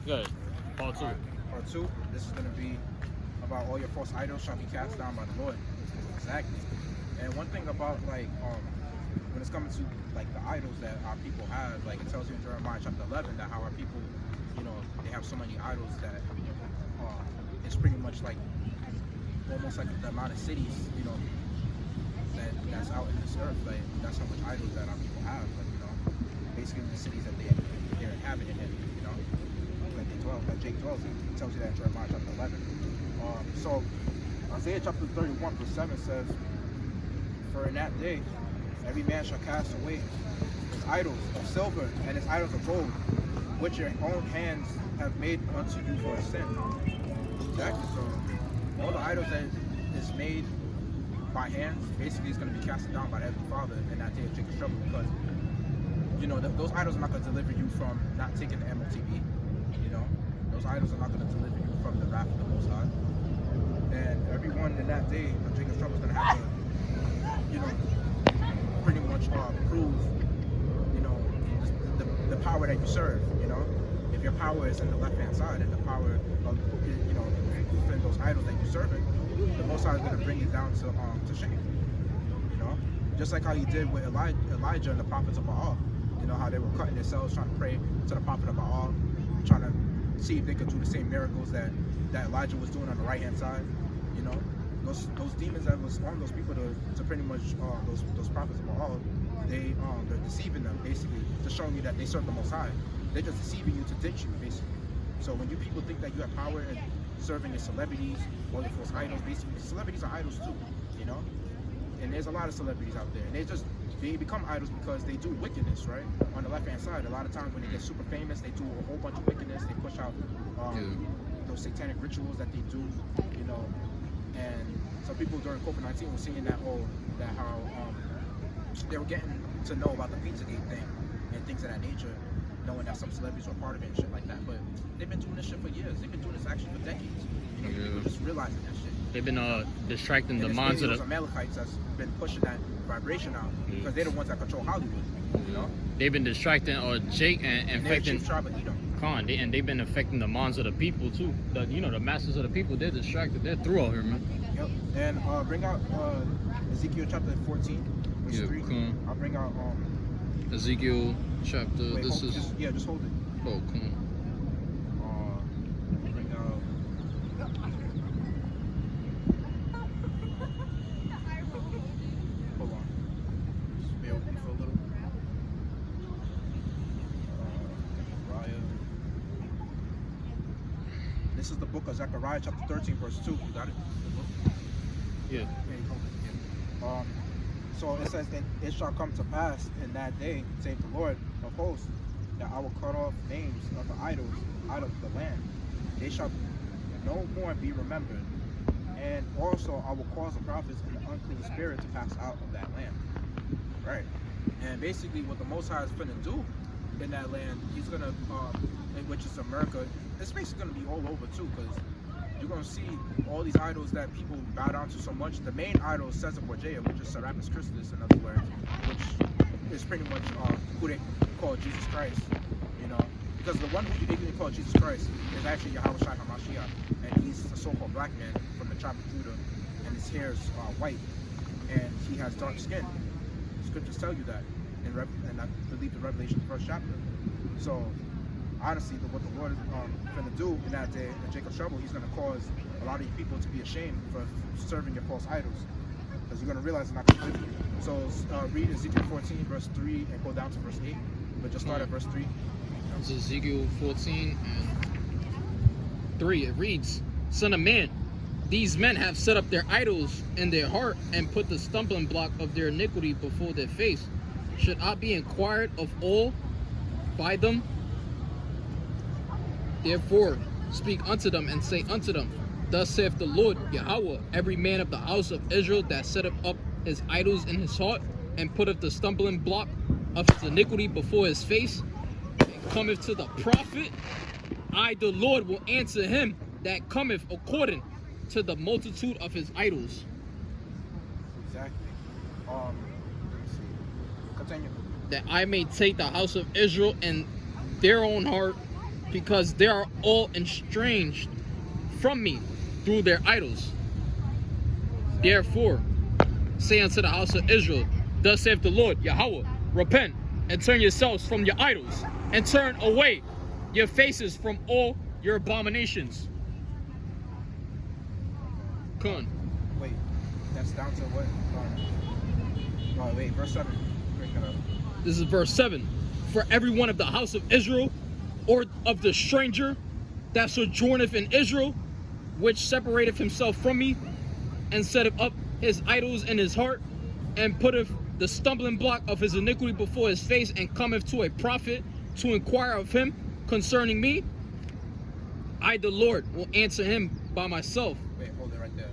Good. Part two. Alright, part two. This is going to be about all your false idols shall be cast down by the Lord. Exactly. And one thing about when it's coming to like the idols that our people have, like it tells you in Jeremiah chapter 11 that how our people, they have so many idols that it's pretty much like almost like the amount of cities, that's out in this earth. Like that's how much idols that our people have. Like, basically the cities that they're inhabiting in, that they dwell, that Jake dwells in. It tells you that in Jeremiah chapter 11. So Isaiah chapter 31 verse 7 says, "For in that day every man shall cast away his idols of silver and his idols of gold, which your own hands have made unto you for a sin." Exactly. So all the idols that is made by hands basically is going to be casted down by the Heavenly Father in that day of Jacob's trouble, because those idols are not going to deliver you from not taking the MOTB. Those idols are not going to deliver you from the wrath of the Most High. And everyone in that day of Jacob's trouble is going to have to, pretty much prove, the power that you serve. If your power is in the left-hand side and the power of, within those idols that you're serving, the Most High is going to bring it down to shame. Just like how He did with Elijah and the prophets of Baal. How they were cutting themselves trying to pray to the prophet of Baal, trying to see if they could do the same miracles that Elijah was doing on the right-hand side. Those demons that was on those people to pretty much those prophets of Baal, they're deceiving them, basically, just showing you that they serve the Most High. They're just deceiving you to ditch you, basically. So when you people think that you have power in serving your celebrities or your false idols, basically celebrities are idols too, and there's a lot of celebrities out there, and they become idols because they do wickedness, right? On the left-hand side, a lot of times when they get super famous, they do a whole bunch of wickedness. They push out those satanic rituals that they do, and some people during COVID-19 were seeing that how they were getting to know about the Pizzagate thing and things of that nature, knowing that some celebrities were part of it and shit like that. But they've been doing this shit for years. They've been doing this actually for decades. People just realizing that shit. They've been distracting the And minds of those the. Amalekites that's been pushing that vibration out because they're the ones that control Hollywood. They've been distracting Jake and affecting Chief tribe of Edom. Khan, and they've been affecting the minds of the people too. The masters of the people. They're distracted. They're through out here, man. Yep. And bring out Ezekiel chapter 14, verse 3. Cool. I'll bring out Ezekiel chapter. wait, this hold, is. just hold it. Oh, cool. Bring out. Hold on. Just bear with me for a little. Zechariah. This is the book of Zechariah, chapter 13, verse 2. You got it? Yeah. Yeah, you hold it. Yeah. So it says, "And it shall come to pass in that day, save the Lord of hosts, that I will cut off names of the idols out of the land. They shall no more be remembered. And also I will cause the prophets and the unclean spirit to pass out of that land." Right. And basically what the Most High is going to do in that land, He's going to, which is America, it's basically going to be all over too, because you're going to see all these idols that people bow down to so much. The main idol is Caesar Borgia, which is Serapis Christus, in other words, which is pretty much who they call Jesus Christ, because the one who they call Jesus Christ is actually Yahweh Shai HaMashiach, and he's a so-called black man from the tribe of Judah, and his hair is white, and he has dark skin. Scriptures tell you that, and I believe the Revelation first chapter. So honestly, what the Lord is going to do in that day, in Jacob's trouble, He's going to cause a lot of you people to be ashamed for serving your false idols, because you're going to realize it's not going to live you. So read Ezekiel 14, verse 3, and go down to verse 8, but just start at verse 3. It's Ezekiel 14 and 3. It reads, "Son of man, these men have set up their idols in their heart and put the stumbling block of their iniquity before their face. Should I be inquired of all by them? Therefore, speak unto them and say unto them, Thus saith the Lord Yahweh, every man of the house of Israel that setteth up his idols in his heart, and putteth the stumbling block of his iniquity before his face, and cometh to the prophet, I the Lord will answer him that cometh according to the multitude of his idols." Exactly. Let me see. Continue. "That I may take the house of Israel in their own heart, because they are all estranged from me through their idols. Therefore, say unto the house of Israel, thus saith the Lord, Yahweh, repent and turn yourselves from your idols, and turn away your faces from all your abominations. Con. Wait, that's down to what? Oh, wait, verse 7. Break that up. This is verse 7. For every one of the house of Israel, or of the stranger that sojourneth in Israel, which separateth himself from me, and setteth up his idols in his heart, and putteth the stumbling block of his iniquity before his face, and cometh to a prophet to inquire of him concerning me, I, the Lord, will answer him by myself. Wait, hold it right there.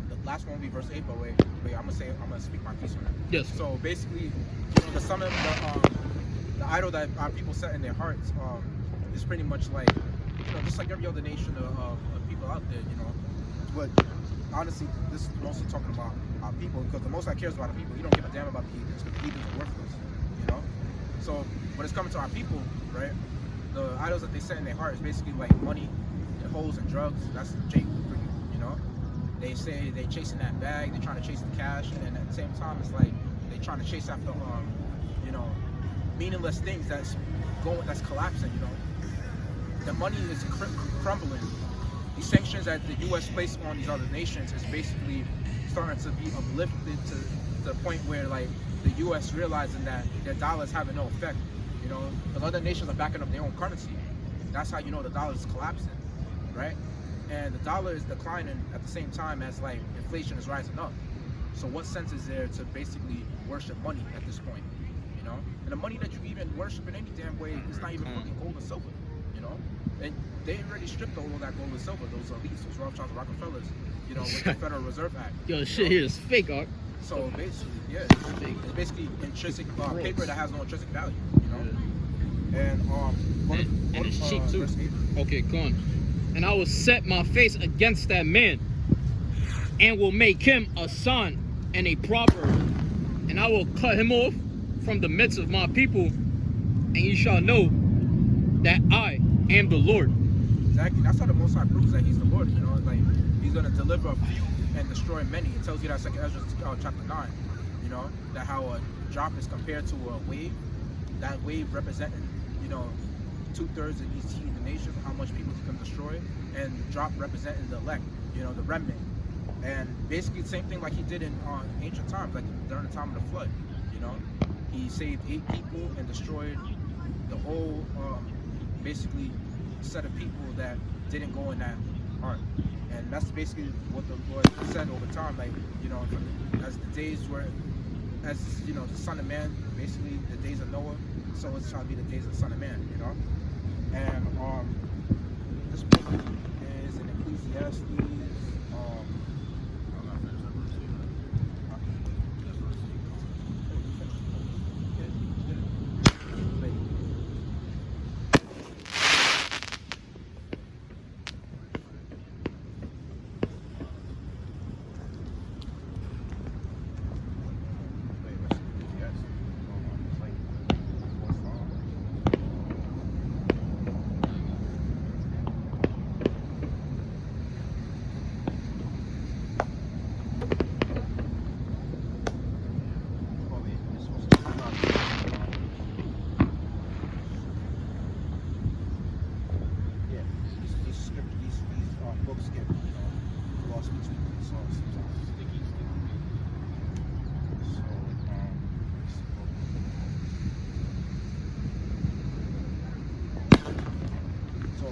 The last one will be verse 8, but wait, I'm gonna speak my piece on it. Yes. So basically, the idol that our people set in their hearts is pretty much like, just like every other nation of people out there, But honestly, this is mostly talking about our people, because the Most High cares about the people. He don't give a damn about the heathens, because the heathens are worthless, So when it's coming to our people, right, the idols that they set in their heart is basically like money, hoes, and drugs. That's Jake for you, They say they chasing that bag, they're trying to chase the cash, and at the same time, it's like they trying to chase after, meaningless things that's collapsing, The money is crumbling. These sanctions that the U.S. placed on these other nations is basically starting to be uplifted to the point where, like, the U.S. realizing that their dollar is having no effect. The other nations are backing up their own currency. That's how the dollar is collapsing, right? And the dollar is declining at the same time as, like, inflation is rising up. So what sense is there to basically worship money at this point, And the money that you even worship in any damn way, it's not even fucking gold or silver, And they already stripped all of that gold and silver, those elites, those Rothschilds, Rockefellers, with the Federal Reserve Act. Yo, shit here is fake, Art. So basically, yeah, it's basically intrinsic paper that has no intrinsic value, And and it's cheap too. Verse 8. Okay, go on. And I will set my face against that man, and will make him a sign and a proverb, and I will cut him off from the midst of my people, and ye shall know that I am the Lord. Exactly. That's how the Most High proves that He's the Lord. Like, He's gonna deliver a few and destroy many. It tells you that Second Ezra chapter 9. That how a drop is compared to a wave. That wave representing 2/3 of these heathen nations, how much people can destroy, and the drop representing the elect, the remnant. And basically the same thing like He did in ancient times, like during the time of the flood. He saved 8 people and destroyed the whole basically set of people that didn't go in that ark. And that's basically what the Lord said over time, like, as the days were, as the Son of Man, basically the days of Noah, so it's trying to be the days of the Son of Man, And this book is in Ecclesiastes.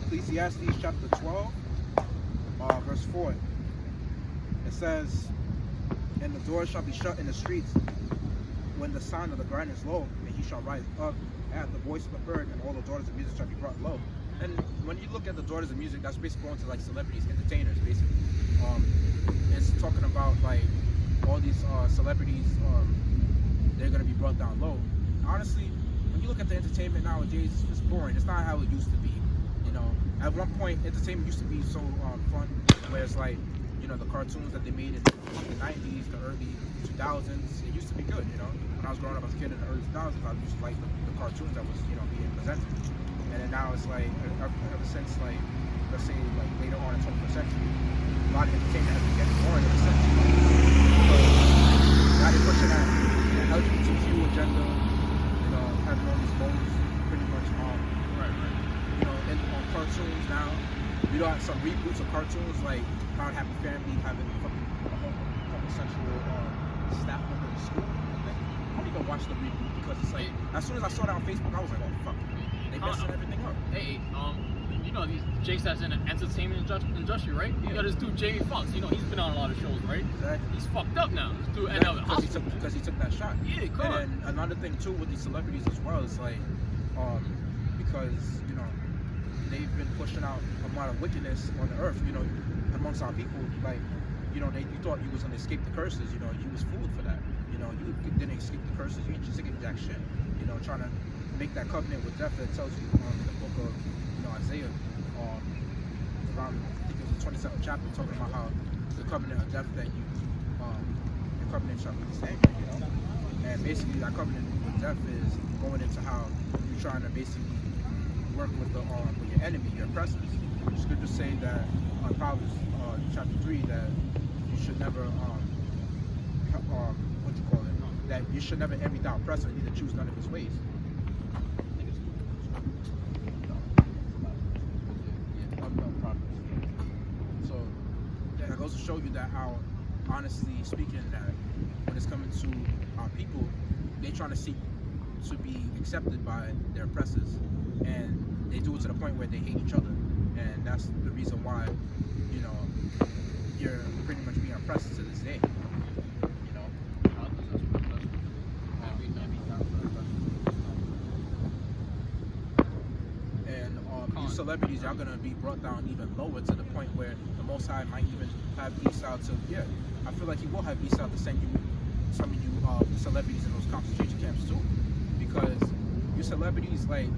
Ecclesiastes chapter 12, verse 4. It says, and the doors shall be shut in the streets when the sound of the grind is low, and he shall rise up at the voice of the bird, and all the daughters of music shall be brought low. And when you look at the daughters of music, that's basically going to like celebrities, entertainers, basically. It's talking about like all these celebrities, they're going to be brought down low. Honestly, when you look at the entertainment nowadays, it's boring. It's not how it used to be. At one point, entertainment used to be so fun, where it's like, the cartoons that they made in the 90s, the early 2000s, it used to be good, When I was growing up as a kid in the early 2000s, I used to like the cartoons that was, being presented. And then now it's like, since like, let's say like later on in the 21st century, a lot of entertainment has been getting more in a sense. Because now they're pushing that LGBTQ agenda, having all these modes pretty much in cartoons now. Some reboots of cartoons like Proud Happy Family having fucking homosexual staff member in school. Like, I don't even watch the reboot because it's like, as soon as I saw that on Facebook, I was like, oh fuck, they messing everything up. Hey, these Jake's that's in the entertainment industry, right? Yeah. You got this dude Jamie Foxx. He's been on a lot of shows, right? Exactly. He's fucked up now. This dude ended up in hospital because he took that shot. Yeah, come on. And another thing too with these celebrities as well is like, because they've been pushing out a lot of wickedness on the earth, amongst our people. Like, you thought you was gonna escape the curses. You was fooled for that. You didn't escape the curses. You ain't just escape jack shit. Trying to make that covenant with death that tells you in the book of Isaiah, around I think it was the 27th chapter, talking about how the covenant of death that your covenant shall be sustained. And basically that covenant with death is going into how you're trying to basically work with your enemy, your oppressors. Scriptures say that on Proverbs chapter 3 that you should never that you should never envy thy oppressor, neither choose none of his ways. So that goes to show you that how, honestly speaking, that when it's coming to our people, they trying to seek to be accepted by their oppressors, and they do it to the point where they hate each other, and that's the reason why you're pretty much being oppressed to this day. And these celebrities are gonna be brought down even lower to the point where the Most High might even have Esau to I feel like he will have Esau to send you some of you celebrities in those concentration camps too, because you celebrities, like,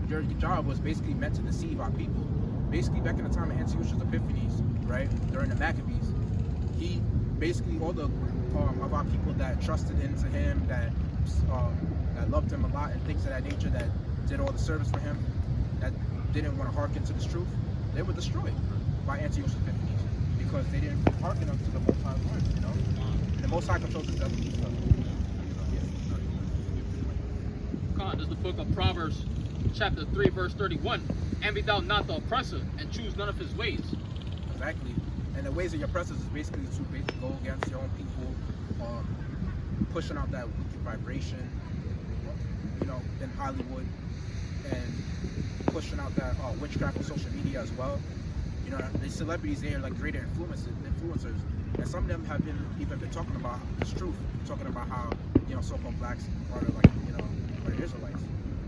your job was basically meant to deceive our people. Basically, back in the time of Antiochus Epiphanes, right, during the Maccabees, he basically, all the of our people that trusted into him, that loved him a lot and things of that nature, that did all the service for him, that didn't want to hearken to this truth, they were destroyed by Antiochus Epiphanes because they didn't hearken up to the Most High word, And the Most High controls the devil. This is the book of Proverbs, chapter 3, verse 31. Envy thou not the oppressor, and choose none of his ways. Exactly. And the ways of your oppressors is basically to go against your own people, pushing out that wicked vibration, in Hollywood, and pushing out that witchcraft on social media as well. The celebrities, they are like greater influencers, and some of them have even been talking about this truth, talking about how so-called blacks are like are Israelites,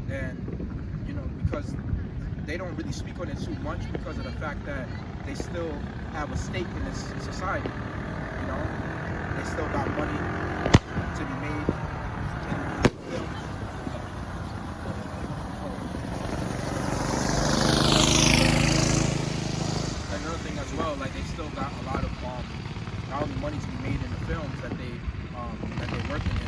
and because they don't really speak on it too much because of the fact that they still have a stake in this society. They still got money to be made. Another thing as well, like, they still got a lot of not only money to be made in the films that they're working in.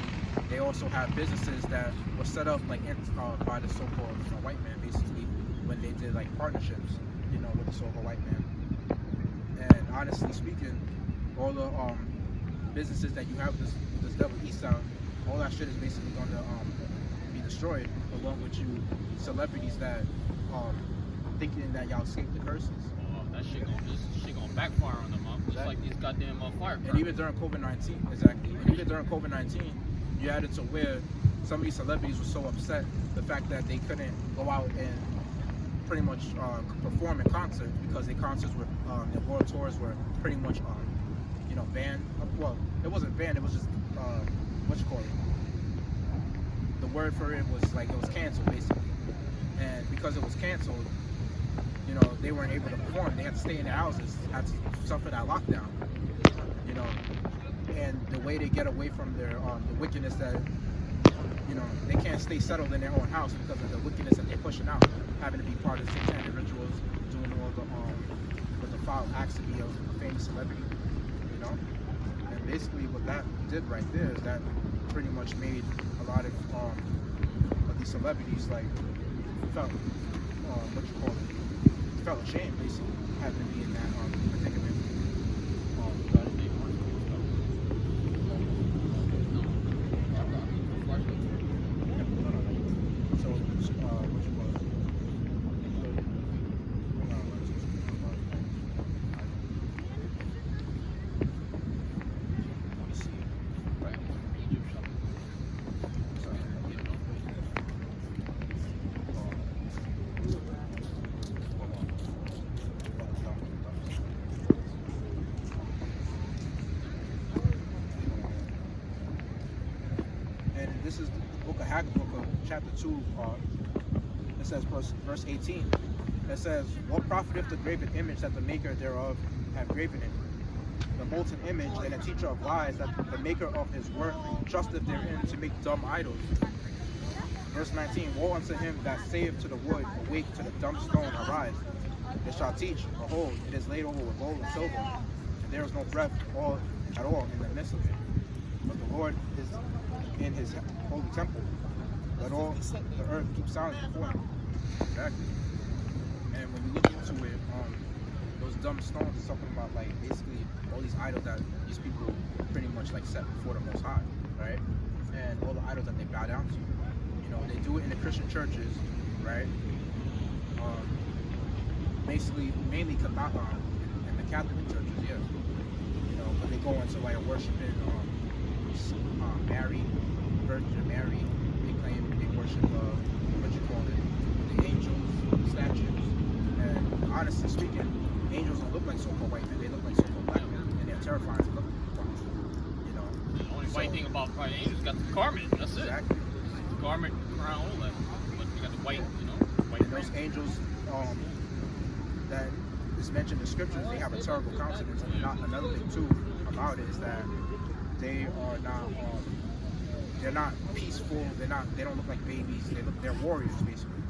They also have businesses that were set up by the so-called white man, basically, when they did like partnerships, with the so-called white man. And honestly speaking, all the businesses that you have with this devil Esau, all that shit is basically going to be destroyed, along with you celebrities that thinking that y'all escaped the curses. This shit gonna backfire on them, just like these goddamn firecrackers. And even during COVID-19, exactly. And even during COVID-19, you had it to where some of these celebrities were so upset the fact that they couldn't go out and pretty much perform in concerts because their concerts were, their world tours were pretty much, banned. Well, it wasn't banned. It was just the word for it was like it was canceled basically. And because it was canceled, they weren't able to perform. They had to stay in their houses, had to suffer that lockdown. And the way they get away from their the wickedness that they can't stay settled in their own house because of the wickedness that they're pushing out, having to be part of satanic rituals, doing all the foul acts to be a famous celebrity, And basically, what that did right there is that pretty much made a lot of these celebrities like felt felt ashamed, basically, having to be in that predicament. So, what you call it? Let me see. Sorry. And this is the book of Habakkuk, chapter 2. It says, verse 18. It says, "What profiteth the graven image that the maker thereof have graven it? The molten image and a teacher of lies, that the maker of his work trusteth therein to make dumb idols." Verse 19. "Woe unto him that saith to the wood, awake, to the dumb stone, arise. It shall teach, behold, it is laid over with gold and silver, and there is no breath at all in the midst of it. But the Lord is in his holy temple. Let all the earth keep silent before him." Exactly. And when you look into it, those dumb stones is talking about, like, basically all these idols that these people pretty much like set before the Most High, right? And all the idols that they bow down to. You know, they do it in the Christian churches, right? Basically, mainly in the Catholic churches, yeah. You know, but they go into like worshiping Mary, Virgin Mary. They claim they worship the angels, statues. And honestly speaking, angels don't look like so-called white men. They look like so-called black men, and they're terrifying to look at. You know, The only white thing about white angels got the garment. That's exactly. it. The garment, crown, all that. But you got the white, white And those angels that is mentioned in scriptures, they have a terrible countenance. And another thing too about it is that they are not they're not peaceful. They don't look like babies. They're warriors, basically.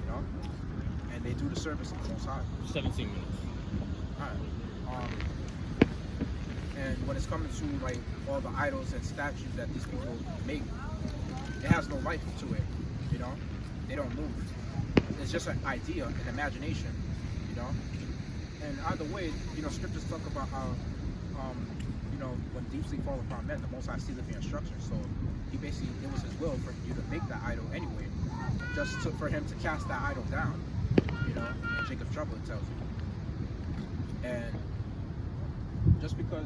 You know, and they do the service of the Most High. 17 minutes. Alright. And when it's coming to like all the idols and statues that these people make, it has no life to it. You know, they don't move. It's just an idea, an imagination. You know, and either way, you know, scriptures talk about how, you know, when deep sleep fall upon men, the Most High sealeth the instructions. So he basically, it was his will for you to make that idol anyway, for him to cast that idol down. You know, in Jacob's trouble, it tells you. And just because.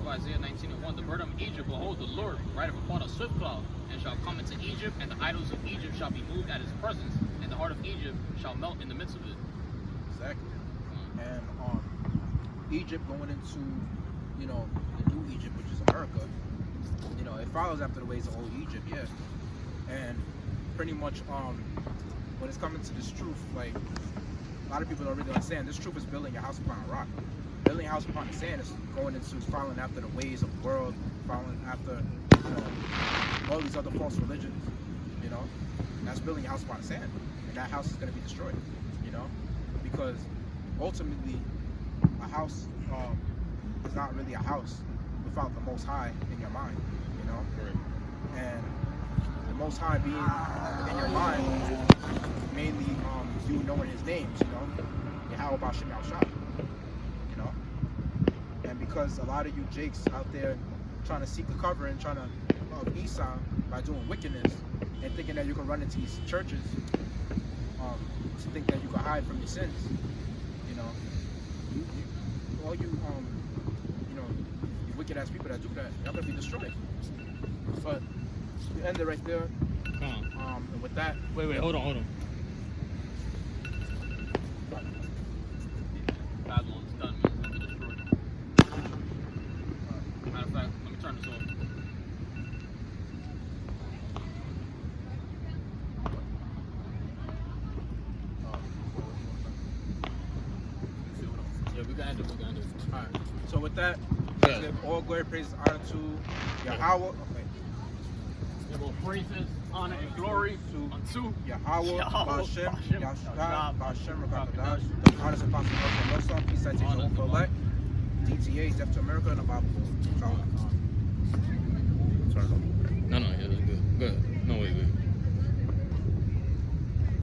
Isaiah 19:1, "The burden of Egypt, behold, the Lord rideth upon a swift cloud, and shall come into Egypt, and the idols of Egypt shall be moved at his presence, and the heart of Egypt shall melt in the midst of it." Exactly. And Egypt going into, you know, the new Egypt, which is America, you know, it follows after the ways of old Egypt, yeah. And pretty much when it's coming to this truth, like, a lot of people don't really understand, this truth is building your house upon a rock. Building a house upon the sand is going into following after the ways of the world, following after, you know, all these other false religions, you know. That's building a house upon the sand, and that house is going to be destroyed, you know, because ultimately a house is not really a house without the Most High in your mind, you know. Right. And the Most High being in your mind, mainly you knowing His names, you know, Yahweh Bashim Yahshua. And because a lot of you jakes out there trying to seek a covering, trying to of Esau by doing wickedness, and thinking that you can run into these churches to think that you can hide from your sins, you know, all you you know, you wicked ass people that do that, you're gonna be destroyed. But we end it right there. And with that, Wait, hold on. Babylon's done, man. It's gonna be destroyed. Matter of fact, let me turn this on. Yeah, we got it. alright. So with that, let's give all glory, praise, honor to Yahweh. Okay. Yeah, well, praises honor, and glory unto Yahweh, Yahweh, Bashem, Bashem, Yahshua, Bashem, Rakadash. Rakadash, the honest apostle of the Muslim, peace I teach the whole for elect, DTA, Death to America, and the Bible. Shalom.